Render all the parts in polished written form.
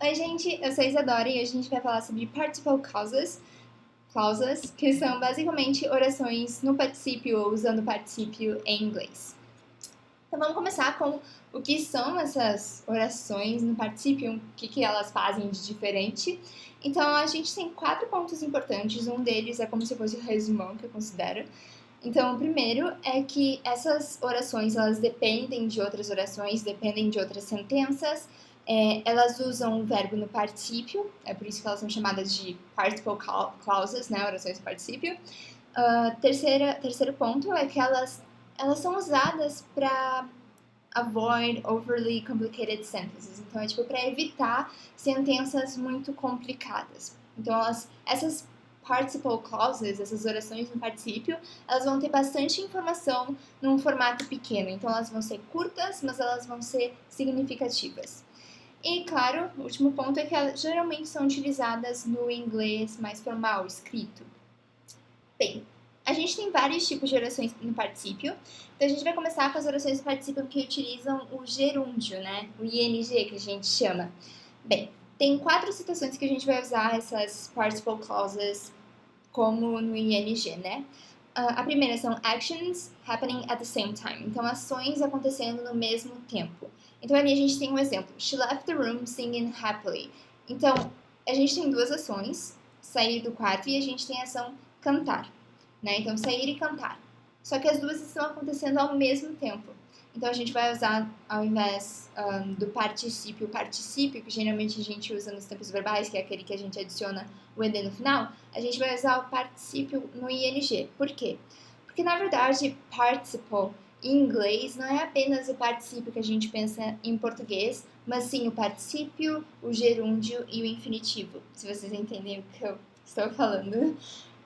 Oi, gente, eu sou a Isadora e hoje a gente vai falar sobre participle clauses, que são basicamente orações no particípio ou usando particípio em inglês. Então vamos começar com o que são essas orações no particípio, o que elas fazem de diferente. Então a gente tem 4 pontos importantes, um deles é como se fosse o resumão que eu considero. Então, o primeiro é que essas orações, elas dependem de outras orações, dependem de outras sentenças, elas usam o verbo no particípio, é por isso que elas são chamadas de participle clauses, né, orações no particípio. Terceiro ponto é que elas são usadas para avoid overly complicated sentences, então é tipo para evitar sentenças muito complicadas. Então, essas participle clauses, essas orações no particípio, elas vão ter bastante informação num formato pequeno. Então, elas vão ser curtas, mas elas vão ser significativas. E, claro, o último ponto é que elas geralmente são utilizadas no inglês mais formal, escrito. Bem, a gente tem vários tipos de orações no particípio. Então, a gente vai começar com as orações no particípio que utilizam o gerúndio, né? O ing, que a gente chama. Bem, tem 4 situações que a gente vai usar essas participle clauses como no ing, né? A primeira são actions happening at the same time. Então, ações acontecendo no mesmo tempo. Então, ali a gente tem um exemplo. She left the room singing happily. Então, a gente tem 2 ações. Sair do quarto e a gente tem a ação cantar. Né? Então, sair e cantar. Só que as duas estão acontecendo ao mesmo tempo. Então, a gente vai usar, ao invés do particípio, o particípio, que geralmente a gente usa nos tempos verbais, que é aquele que a gente adiciona o ed no final, a gente vai usar o particípio no ing. Por quê? Porque, na verdade, participle em inglês não é apenas o particípio que a gente pensa em português, mas sim o particípio, o gerúndio e o infinitivo, se vocês entendem o que eu estou falando.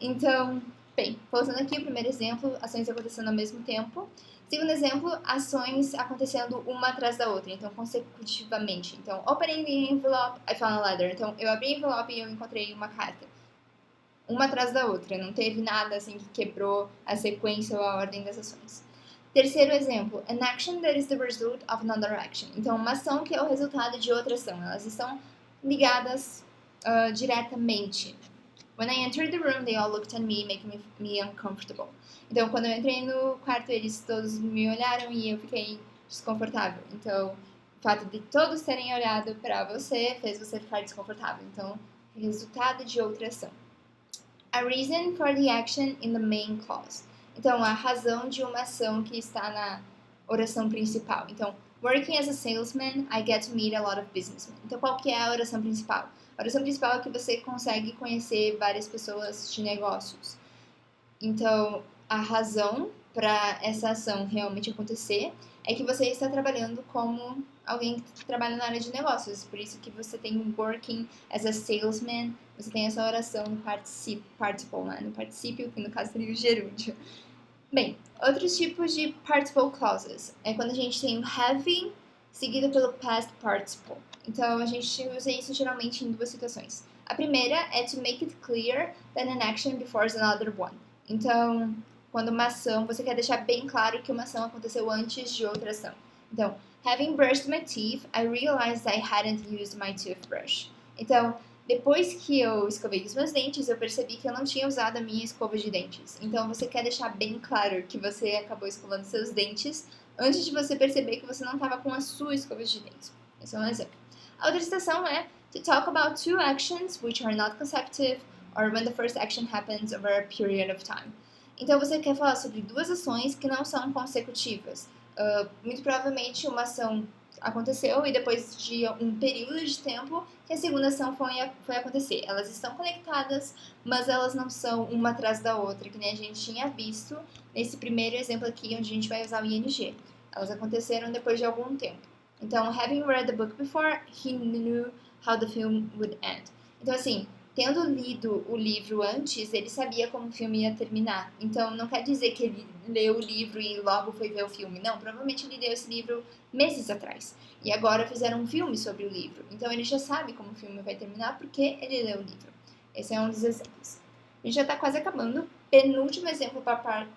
Então, bem, voltando aqui, o primeiro exemplo, ações acontecendo ao mesmo tempo. Segundo exemplo, ações acontecendo uma atrás da outra, então consecutivamente. Então, opening the envelope, I found a letter. Então, eu abri o envelope e eu encontrei uma carta. Uma atrás da outra, não teve nada assim que quebrou a sequência ou a ordem das ações. Terceiro exemplo, an action that is the result of another action. Então, uma ação que é o resultado de outra ação. Elas estão ligadas diretamente. When I entered the room, they all looked at me, making me uncomfortable. Então, quando eu entrei no quarto, eles todos me olharam e eu fiquei desconfortável. Então, o fato de todos terem olhado para você fez você ficar desconfortável. Então, resultado de outra ação. A reason for the action in the main clause. Então, a razão de uma ação que está na oração principal. Então, working as a salesman, I get to meet a lot of businessmen. Então, qual que é a oração principal? A oração principal é que você consegue conhecer várias pessoas de negócios. Então, a razão para essa ação realmente acontecer é que você está trabalhando como alguém que trabalha na área de negócios. Por isso que você tem um working as a salesman, você tem essa oração no participle, né? No particípio, que no caso seria o gerúndio. Bem, outros tipos de participle clauses é quando a gente tem o having seguido pelo past participle. Então, a gente usa isso geralmente em 2 situações. A primeira é to make it clear that an action before another one. Então, quando uma ação, você quer deixar bem claro que uma ação aconteceu antes de outra ação. Então, having brushed my teeth, I realized I hadn't used my toothbrush. Então, depois que eu escovei os meus dentes, eu percebi que eu não tinha usado a minha escova de dentes. Então, você quer deixar bem claro que você acabou escovando seus dentes antes de você perceber que você não estava com a sua escova de dentes. Esse é um exemplo. A outra situação é to talk about 2 actions which are not consecutive or when the first action happens over a period of time. Então, você quer falar sobre 2 ações que não são consecutivas. Muito provavelmente uma ação aconteceu e depois de um período de tempo que a segunda ação foi acontecer. Elas estão conectadas, mas elas não são uma atrás da outra, que nem a gente tinha visto nesse primeiro exemplo aqui, onde a gente vai usar o ing. Elas aconteceram depois de algum tempo. Então, having read the book before, he knew how the film would end. Então, assim, tendo lido o livro antes, ele sabia como o filme ia terminar. Então, não quer dizer que ele leu o livro e logo foi ver o filme. Não, provavelmente ele leu esse livro meses atrás. E agora fizeram um filme sobre o livro. Então, ele já sabe como o filme vai terminar porque ele leu o livro. Esse é um dos exemplos. A gente já está quase acabando. Penúltimo exemplo para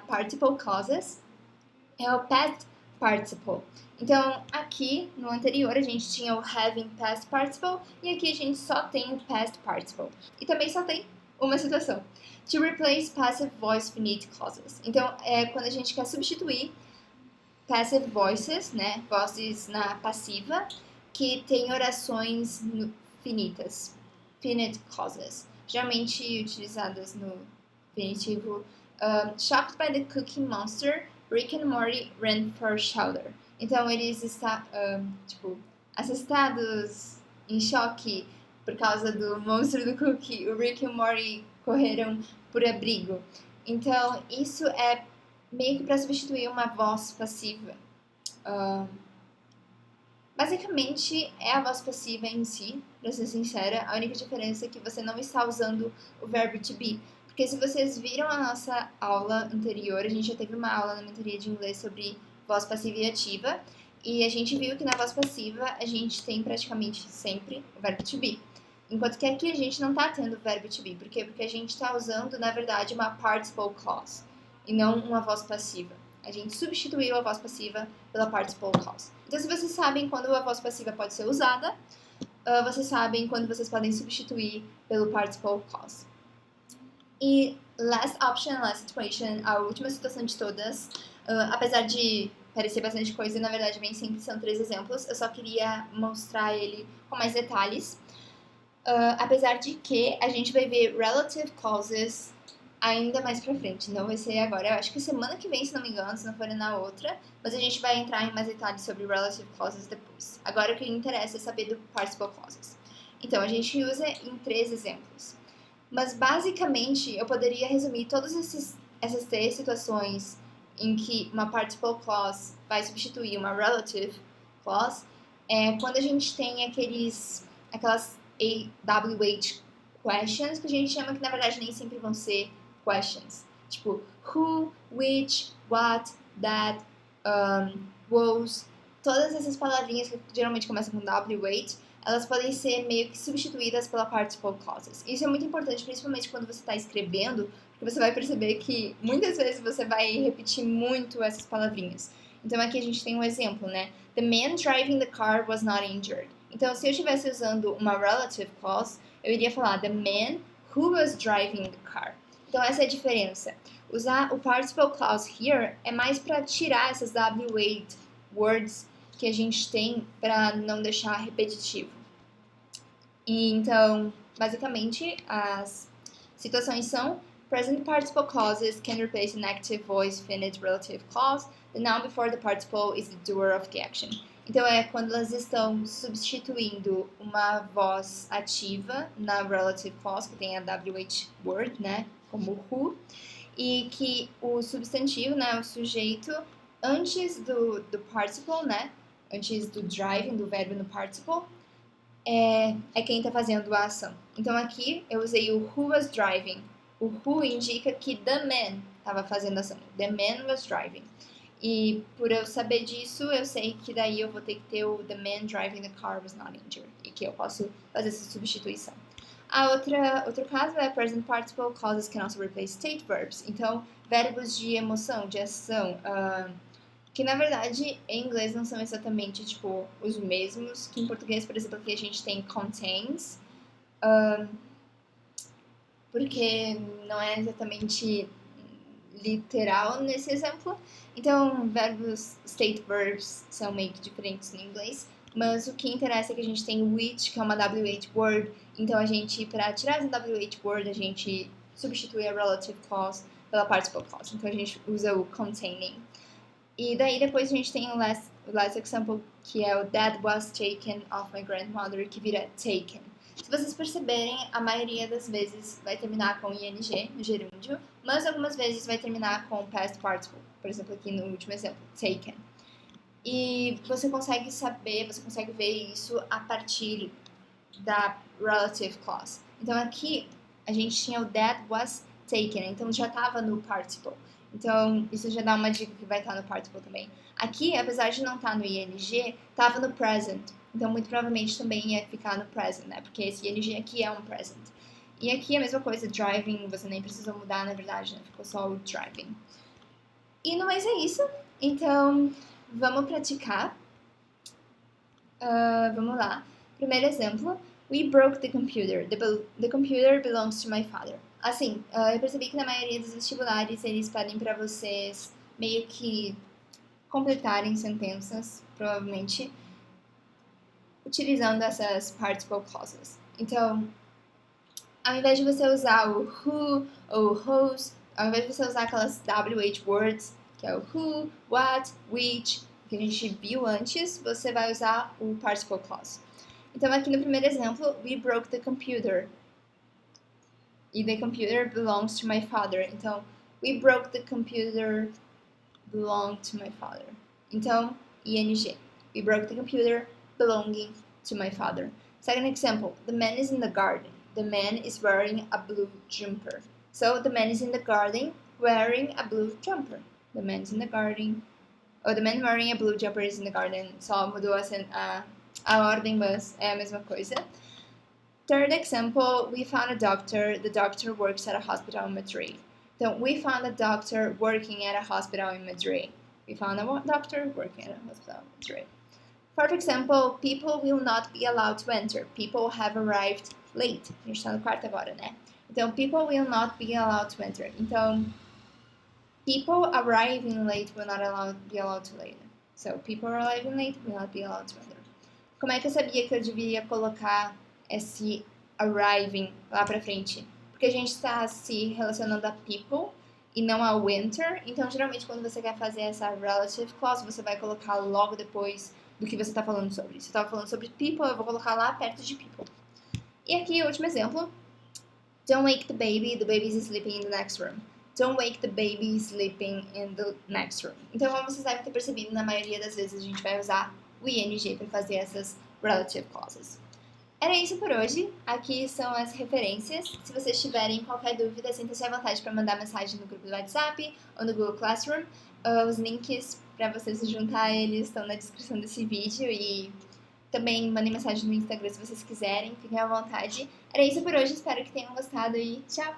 participle clauses é o past participle. Então, aqui no anterior a gente tinha o having past participle e aqui a gente só tem o past participle. E também só tem uma situação. To replace passive voice finite clauses. Então, é quando a gente quer substituir passive voices, né, vozes na passiva, que tem orações finitas, finite clauses, geralmente utilizadas no finitivo. Shocked by the Cookie Monster, Rick and Morty ran for shelter. Então, eles estão, assustados, em choque por causa do monstro do cookie. O Rick e o Morty correram por abrigo. Então, isso é meio que para substituir uma voz passiva. Basicamente, é a voz passiva em si, para ser sincera. A única diferença é que você não está usando o verbo to be. Porque se vocês viram a nossa aula anterior, a gente já teve uma aula na mentoria de inglês sobre voz passiva e ativa. E a gente viu que na voz passiva a gente tem praticamente sempre o verbo to be. Enquanto que aqui a gente não está tendo o verbo to be. Por quê? Porque a gente está usando, na verdade, uma participle clause e não uma voz passiva. A gente substituiu a voz passiva pela participle clause. Então, se vocês sabem quando a voz passiva pode ser usada, vocês sabem quando vocês podem substituir pelo participle clause. E last option, last situation, a última situação de todas, apesar de parecer bastante coisa, na verdade bem simples, são 3 exemplos, eu só queria mostrar ele com mais detalhes. Apesar de que a gente vai ver relative clauses ainda mais pra frente, não vai ser agora, eu acho que semana que vem, se não me engano, se não for na outra, mas a gente vai entrar em mais detalhes sobre relative clauses depois. Agora o que interessa é saber do participle clauses. Então, a gente usa em 3 exemplos. Mas, basicamente, eu poderia resumir todas essas 3 situações em que uma participle clause vai substituir uma relative clause, quando a gente tem aquelas AWH questions, que a gente chama que, na verdade, nem sempre vão ser questions. Tipo, who, which, what, that, was, todas essas palavrinhas que geralmente começam com WH, elas podem ser meio que substituídas pela participle clauses. Isso é muito importante, principalmente quando você está escrevendo, porque você vai perceber que muitas vezes você vai repetir muito essas palavrinhas. Então aqui a gente tem um exemplo, né? The man driving the car was not injured. Então, se eu estivesse usando uma relative clause, eu iria falar the man who was driving the car. Então, essa é a diferença. Usar o participle clause here é mais para tirar essas WH words que a gente tem para não deixar repetitivo. E então, basicamente, as situações são present participle clauses can replace an active voice finite relative clause. The noun before the participle is the doer of the action. Então, é quando elas estão substituindo uma voz ativa na relative clause, que tem a WH word, né, como who, e que o substantivo, né, o sujeito, antes do participle, né, antes do driving, do verbo no participle, é quem está fazendo a ação. Então, aqui eu usei o who was driving. O who indica que the man estava fazendo a ação. The man was driving. E por eu saber disso, eu sei que daí eu vou ter que ter o the man driving the car was not injured. E que eu posso fazer essa substituição. Outro caso é present participle clauses can also replace state verbs. Então, verbos de emoção, de ação, que na verdade em inglês não são exatamente tipo os mesmos que em português. Por exemplo, aqui a gente tem contains, porque não é exatamente literal nesse exemplo. Então, verbos, state verbs são meio que diferentes no inglês, mas o que interessa é que a gente tem which, que é uma WH word. Então, a gente, para tirar essa WH word, a gente substitui a relative clause pela participle clause. Então, a gente usa o containing. E daí, depois a gente tem o last example, que é o that was taken of my grandmother, que vira taken. Se vocês perceberem, a maioria das vezes vai terminar com ing no gerúndio, mas algumas vezes vai terminar com past participle. Por exemplo, aqui no último exemplo, taken. E você consegue ver isso a partir da relative clause. Então, aqui a gente tinha o that was taken, então já estava no participle. Então, isso já dá uma dica que vai estar no participle também. Aqui, apesar de não estar no ing, estava no present. Então, muito provavelmente também ia ficar no present, né? Porque esse ing aqui é um present. E aqui a mesma coisa, driving, você nem precisou mudar, na verdade, né? Ficou só o driving. E no mais é isso. Então, vamos praticar. Vamos lá. Primeiro exemplo. We broke the computer. The computer belongs to my father. Assim, eu percebi que na maioria dos vestibulares eles pedem para vocês meio que completarem sentenças, provavelmente, utilizando essas participle clauses. Então, ao invés de você usar o who ou whose, ao invés de você usar aquelas WH words, que é o who, what, which, que a gente viu antes, você vai usar o participle clause. Então, aqui no primeiro exemplo, we broke the computer. E the computer belongs to my father. Então, we broke the computer belong to my father. Então, ing. We broke the computer belonging to my father. Second example, the man is in the garden. The man is wearing a blue jumper. So, the man is in the garden wearing a blue jumper. The man is in the garden. Oh, the man wearing a blue jumper is in the garden. Só mudou a ordem, mas é a mesma coisa. Third example, we found a doctor. The doctor works at a hospital in Madrid. Então, we found a doctor working at a hospital in Madrid. We found a doctor working at a hospital in Madrid. Fourth example, people will not be allowed to enter. People have arrived late. A gente tá no quarto agora, né? Então, people will not be allowed to enter. Então, people arriving late will not be allowed to enter. So, people arriving late will not be allowed to enter. Como é que eu sabia que eu devia colocar esse arriving lá pra frente? Porque a gente está se relacionando a people e não a winter. Então, geralmente, quando você quer fazer essa relative clause, você vai colocar logo depois do que você está falando sobre. Se eu estava falando sobre people, eu vou colocar lá perto de people. E aqui, o último exemplo. Don't wake the baby is sleeping in the next room. Don't wake the baby sleeping in the next room. Então, como vocês devem ter percebido, na maioria das vezes a gente vai usar o ing para fazer essas relative clauses. Era isso por hoje. Aqui são as referências. Se vocês tiverem qualquer dúvida, sinta-se à vontade para mandar mensagem no grupo do WhatsApp ou no Google Classroom. Os links para vocês se juntar a eles estão na descrição desse vídeo e também mandem mensagem no Instagram se vocês quiserem. Fiquem à vontade. Era isso por hoje. Espero que tenham gostado e tchau!